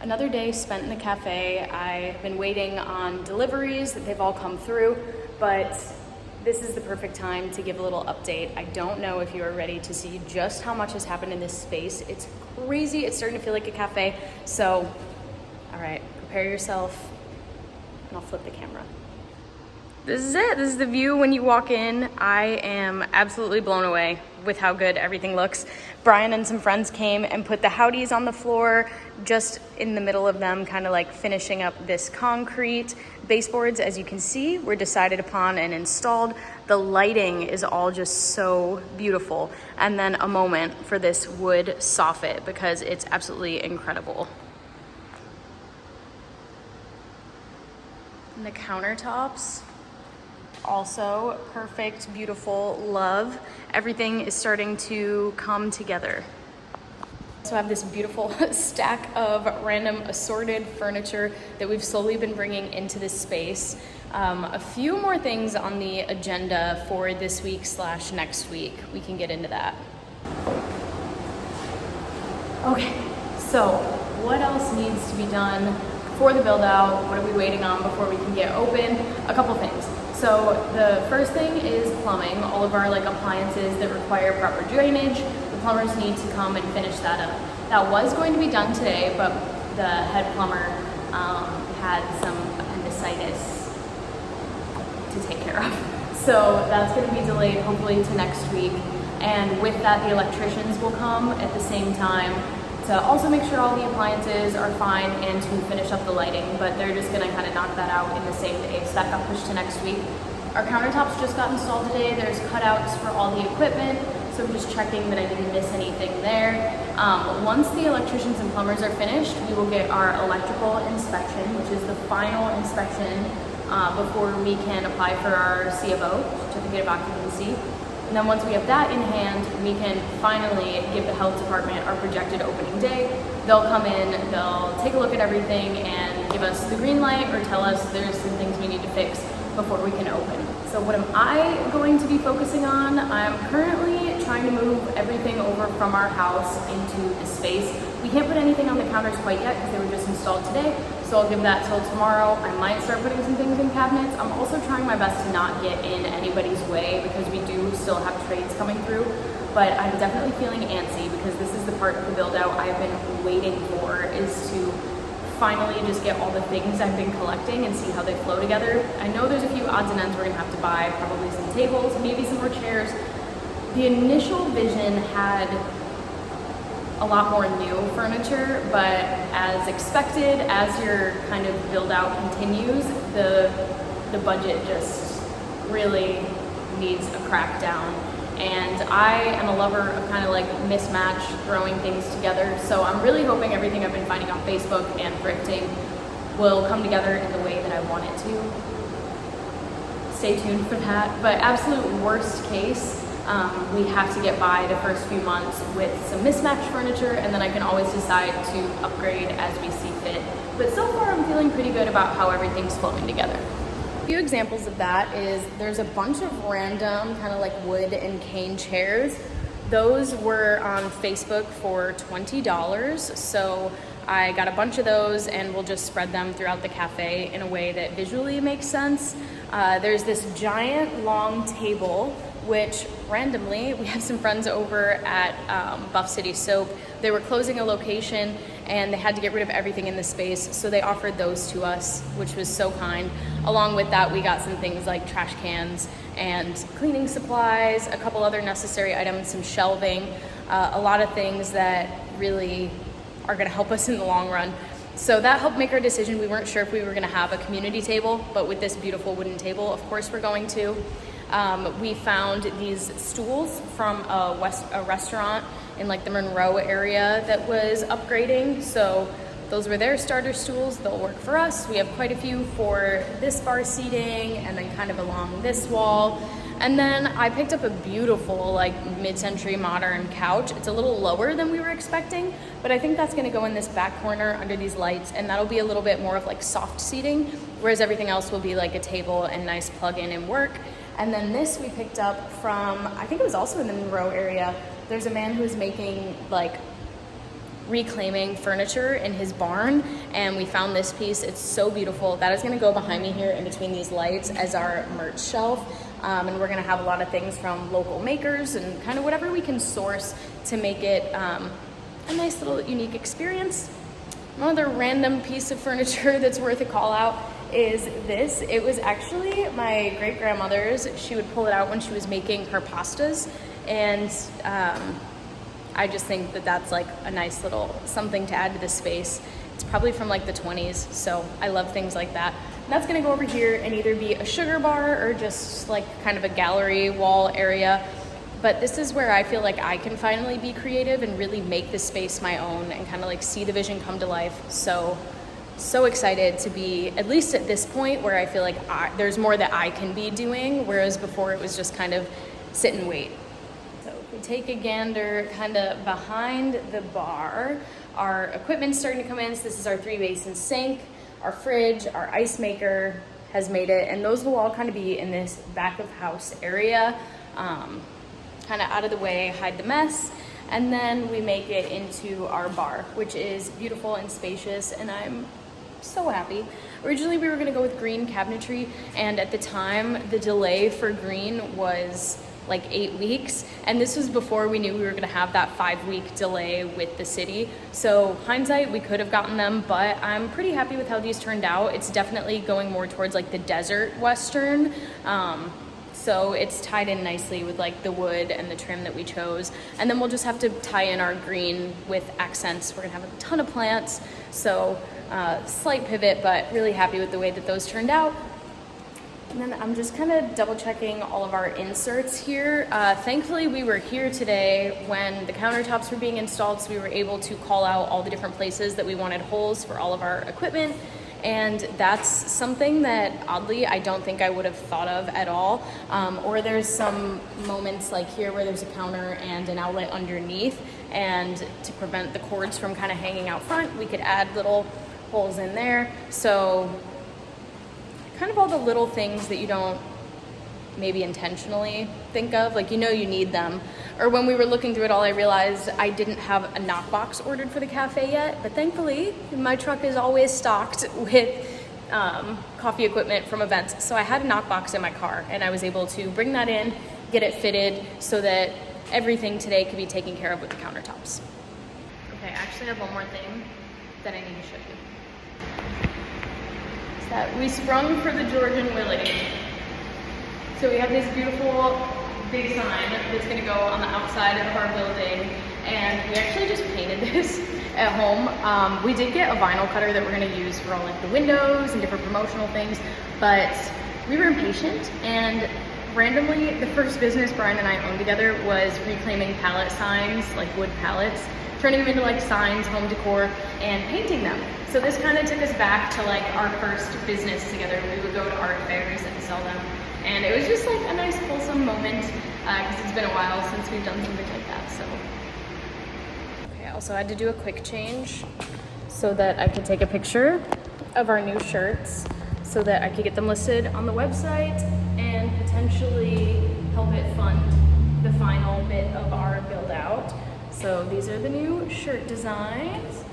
Another day spent in the cafe. I've been waiting on deliveries, they've all come through, but this is the perfect time to give a little update. I don't know if you are ready to see just how much has happened in this space. It's crazy, it's starting to feel like a cafe. So, all right, prepare yourself, and I'll flip the camera. This is it, this is the view when you walk in. I am absolutely blown away with how good everything looks. Brian and some friends came and put the Howdies on the floor, just in the middle of them, kind of like finishing up this concrete. Baseboards, as you can see, were decided upon and installed. The lighting is all just so beautiful. And then a moment for this wood soffit because it's absolutely incredible. And the countertops, also perfect, beautiful, love. Everything is starting to come together. So I have this beautiful stack of random assorted furniture that we've slowly been bringing into this space. A few more things on the agenda for this week / next week. We can get into that. Okay, so what else needs to be done for the build out? What are we waiting on before we can get open? A couple things. So the first thing is plumbing. All of our appliances that require proper drainage, the plumbers need to come and finish that up. That was going to be done today, but the head plumber had some appendicitis to take care of. So that's going to be delayed hopefully to next week. And with that, the electricians will come at the same time to also make sure all the appliances are fine and to finish up the lighting, but they're just gonna kind of knock that out in the same day, so that got pushed to next week. Our countertops just got installed today. There's cutouts for all the equipment, so I'm just checking that I didn't miss anything there. Once the electricians and plumbers are finished, we will get our electrical inspection, which is the final inspection before we can apply for our C of O, certificate of occupancy. And then once we have that in hand, we can finally give the health department our projected opening day. They'll come in, they'll take a look at everything and give us the green light or tell us there's some things we need to fix before we can open. So what am I going to be focusing on? I'm currently trying to move everything over from our house into the space. We can't put anything on the counters quite yet because they were just installed today. So I'll give that till tomorrow. I might start putting some things in cabinets. I'm also trying my best to not get in anybody's way because we do still have trades coming through. But I'm definitely feeling antsy because this is the part of the build out I've been waiting for, is to finally just get all the things I've been collecting and see how they flow together. I know there's a few odds and ends we're gonna have to buy, probably some tables, maybe some more chairs. The initial vision had a lot more new furniture, but as expected, as your kind of build out continues, the budget just really needs a crackdown. And I am a lover of kind of mismatch, throwing things together. So I'm really hoping everything I've been finding on Facebook and thrifting will come together in the way that I want it to. Stay tuned for that. But absolute worst case, we have to get by the first few months with some mismatched furniture, and then I can always decide to upgrade as we see fit. But so far I'm feeling pretty good about how everything's flowing together. A few examples of that is there's a bunch of random kind of wood and cane chairs. Those were on Facebook for $20. So I got a bunch of those and we'll just spread them throughout the cafe in a way that visually makes sense. There's this giant long table, which randomly, we have some friends over at Buff City Soap. They were closing a location and they had to get rid of everything in the space, so they offered those to us, which was so kind. Along with that, we got some things like trash cans and cleaning supplies, a couple other necessary items, some shelving, a lot of things that really are gonna help us in the long run. So that helped make our decision. We weren't sure if we were gonna have a community table, but with this beautiful wooden table, of course we're going to. We found these stools from a restaurant in the Monroe area that was upgrading. So those were their starter stools. They'll work for us. We have quite a few for this bar seating and then kind of along this wall. And then I picked up a beautiful mid-century modern couch. It's a little lower than we were expecting, but I think that's gonna go in this back corner under these lights, and that'll be a little bit more of soft seating, whereas everything else will be a table and nice plug in and work. And then this we picked up from, I think it was also in the Monroe area. There's a man who's making reclaiming furniture in his barn, and we found this piece. It's so beautiful. That is going to go behind me here in between these lights as our merch shelf, and we're going to have a lot of things from local makers and kind of whatever we can source to make it a nice little unique experience. Another random piece of furniture that's worth a call out is this. It was actually my great-grandmother's. She would pull it out when she was making her pastas, and I just think that that's like a nice little something to add to the space. It's probably from like the 20s, so I love things like that. And that's gonna go over here and either be a sugar bar or just like kind of a gallery wall area. But this is where I feel like I can finally be creative and really make this space my own and kind of like see the vision come to life. So excited to be, at least at this point, where I feel like there's more that I can be doing, whereas before it was just kind of sit and wait. So if we take a gander kind of behind the bar, our equipment's starting to come in. So this is our 3-basin sink, our fridge, our ice maker has made it, and those will all kind of be in this back of house area, kind of out of the way, hide the mess. And then we make it into our bar, which is beautiful and spacious, and I'm so happy. Originally we were gonna go with green cabinetry, and at the time the delay for green was like 8 weeks, and this was before we knew we were gonna have that 5-week delay with the city. So hindsight, we could have gotten them, but I'm pretty happy with how these turned out. It's definitely going more towards like the desert western, so it's tied in nicely with like the wood and the trim that we chose. And then we'll just have to tie in our green with accents. We're gonna have a ton of plants, so slight pivot, but really happy with the way that those turned out. And then I'm just kind of double checking all of our inserts here. Thankfully we were here today when the countertops were being installed, so we were able to call out all the different places that we wanted holes for all of our equipment. And that's something that oddly I don't think I would have thought of at all. Or there's some moments like here where there's a counter and an outlet underneath, and to prevent the cords from kind of hanging out front, we could add little holes in there. So kind of all the little things that you don't maybe intentionally think of, like you know you need them. Or when we were looking through it all, I realized I didn't have a knockbox ordered for the cafe yet, but thankfully my truck is always stocked with coffee equipment from events. So I had a knockbox in my car, and I was able to bring that in, get it fitted so that everything today could be taken care of with the countertops. Okay, I actually have one more thing that I need to show you. Is that we sprung for the Georgian Willie. So we have this beautiful big sign that's gonna go on the outside of our building, and we actually just painted this at home. We did get a vinyl cutter that we're gonna use for all like the windows and different promotional things, but we were impatient, and randomly the first business Brian and I owned together was reclaiming pallet signs, like wood pallets, turning them into like signs, home decor, and painting them. So this kind of took us back to like our first business together. We would go to art fairs and sell them. And it was just like a nice wholesome moment, because it's been a while since we've done something like that, so. Okay, I also had to do a quick change so that I could take a picture of our new shirts so that I could get them listed on the website and potentially help it fund the final bit of our build out. So these are the new shirt designs.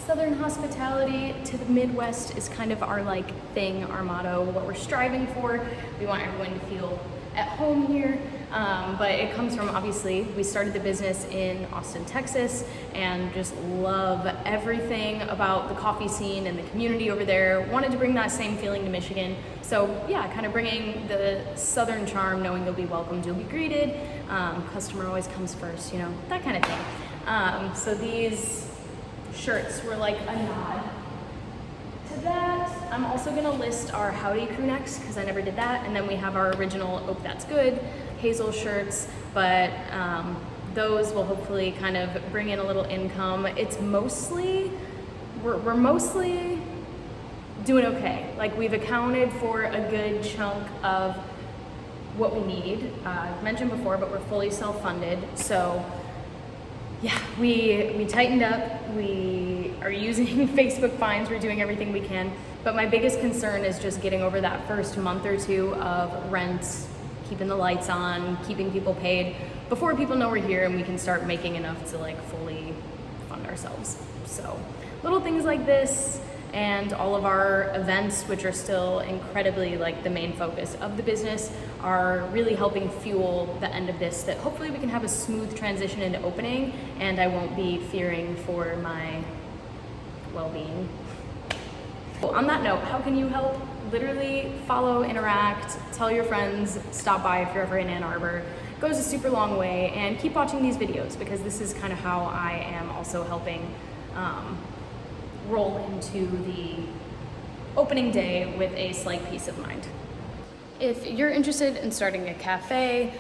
Southern hospitality to the Midwest is kind of our like thing, our motto, what we're striving for. We want everyone to feel at home here, but it comes from, obviously, we started the business in Austin, Texas, and just love everything about the coffee scene and the community over there. Wanted to bring that same feeling to Michigan. So yeah, kind of bringing the Southern charm, knowing you'll be welcomed, you'll be greeted, customer always comes first, you know, that kind of thing. So these shirts were like a nod to that. I'm also gonna list our Howdy crew necks because I never did that, and then we have our original Oak That's Good Hazel shirts, but those will hopefully kind of bring in a little income. It's mostly, we're mostly doing okay. Like we've accounted for a good chunk of what we need. I've mentioned before, but we're fully self-funded, so yeah, we tightened up, we are using Facebook fines, we're doing everything we can, but my biggest concern is just getting over that first month or two of rent, keeping the lights on, keeping people paid before people know we're here and we can start making enough to like fully fund ourselves. So little things like this and all of our events, which are still incredibly like the main focus of the business, are really helping fuel the end of this, that hopefully we can have a smooth transition into opening and I won't be fearing for my well-being. Well, on that note, how can you help? Literally follow, interact, tell your friends, stop by if you're ever in Ann Arbor. It goes a super long way, and keep watching these videos because this is kind of how I am also helping roll into the opening day with a slight peace of mind. If you're interested in starting a cafe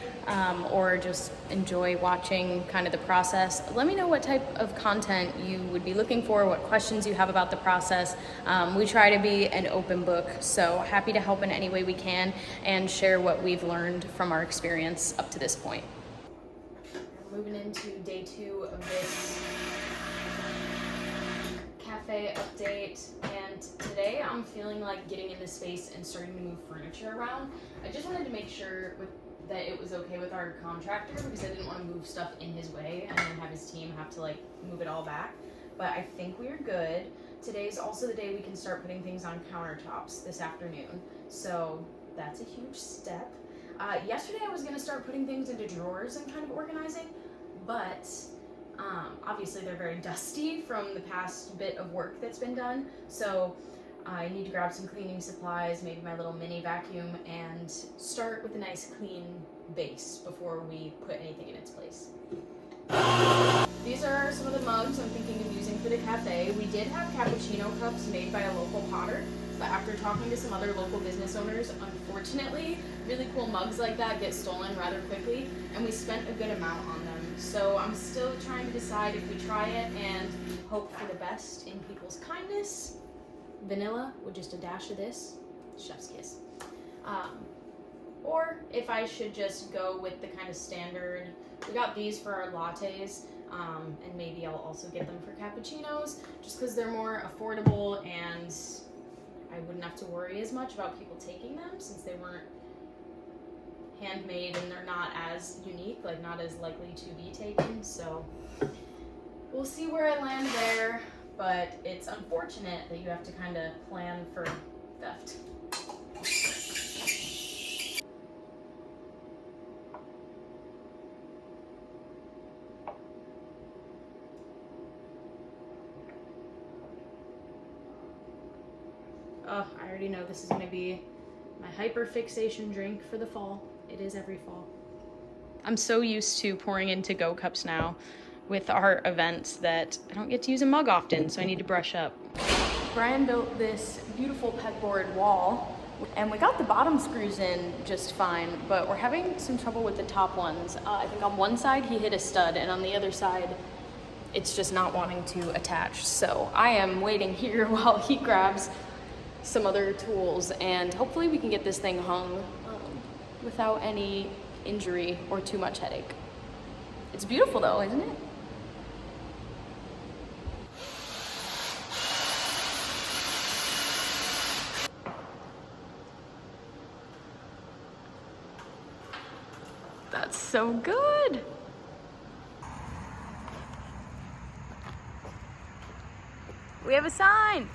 or just enjoy watching kind of the process, let me know what type of content you would be looking for, what questions you have about the process. We try to be an open book, so happy to help in any way we can and share what we've learned from our experience up to this point. We're moving into day 2 of this cafe update, and today I'm feeling like getting into space and starting to move furniture around. I just wanted to make sure that it was okay with our contractor because I didn't want to move stuff in his way and then have his team have to like move it all back. But I think we're good. Today's also the day we can start putting things on countertops this afternoon, so that's a huge step. Yesterday I was going to start putting things into drawers and kind of organizing, but obviously they're very dusty from the past bit of work that's been done, so I need to grab some cleaning supplies, maybe my little mini vacuum, and start with a nice clean base before we put anything in its place. These are some of the mugs I'm thinking of using for the cafe. We did have cappuccino cups made by a local potter, but after talking to some other local business owners, unfortunately, really cool mugs like that get stolen rather quickly, and we spent a good amount on them. So I'm still trying to decide if we try it and hope for the best in people's kindness. Vanilla with just a dash of this, chef's kiss. Or if I should just go with the kind of standard, we got these for our lattes, and maybe I'll also get them for cappuccinos, just because they're more affordable and I wouldn't have to worry as much about people taking them since they weren't handmade and they're not as unique, like not as likely to be taken. So we'll see where I land there, but it's unfortunate that you have to kind of plan for theft. Oh, I already know this is going to be my hyperfixation drink for the fall. It is every fall. I'm so used to pouring in to-go cups now with our events that I don't get to use a mug often, so I need to brush up. Brian built this beautiful pegboard wall, and we got the bottom screws in just fine, but we're having some trouble with the top ones. I think on one side he hit a stud, and on the other side it's just not wanting to attach. So I am waiting here while he grabs some other tools, and hopefully we can get this thing hung without any injury or too much headache. It's beautiful though, isn't it? That's so good. We have a sign.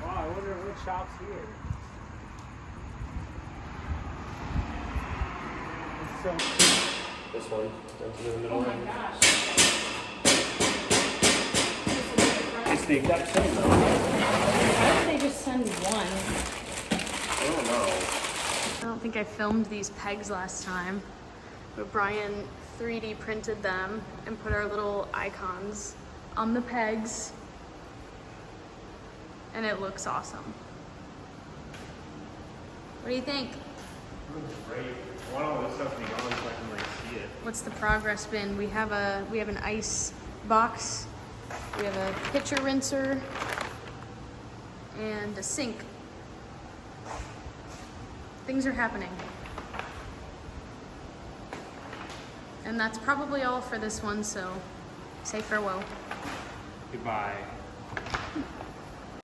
Wow, I wonder what shop's here. It's so This one, in the middle. Oh my gosh. It's the exact same though. Why did they just send one? I don't know. I don't think I filmed these pegs last time, but Brian 3D printed them and put our little icons on the pegs, and it looks awesome. What do you think? Looks great. I want all this stuff to be gone so I can like see it. What's the progress been? We have an ice box, we have a pitcher rinser, and a sink. Things are happening. And that's probably all for this one, so say farewell. Goodbye.